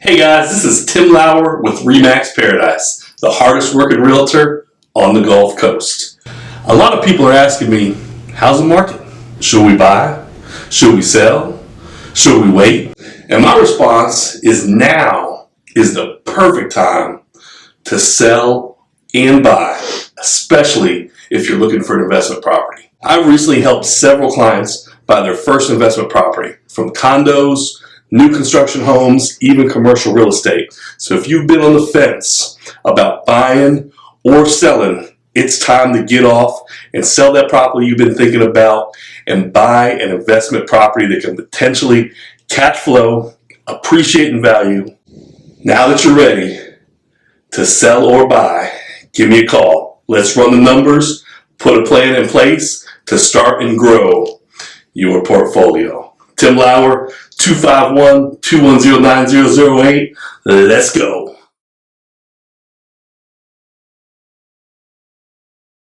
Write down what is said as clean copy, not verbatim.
Hey guys, this is Tim Lauer with Remax Paradise, the hardest working realtor on the Gulf Coast. A lot of people are asking me, how's the market? Should we buy? Should we sell? Should we wait? And my response is now is the perfect time to sell and buy, especially if you're looking for an investment property. I've recently helped several clients buy their first investment property, from condos, new construction homes, even commercial real estate. So if you've been on the fence about buying or selling, it's time to get off and sell that property you've been thinking about and buy an investment property that can potentially cash flow, appreciate in value. Now that you're ready to sell or buy, give me a call. Let's run the numbers, put a plan in place to start and grow your portfolio. Tim Lauer, 251-210-9008. Let's go.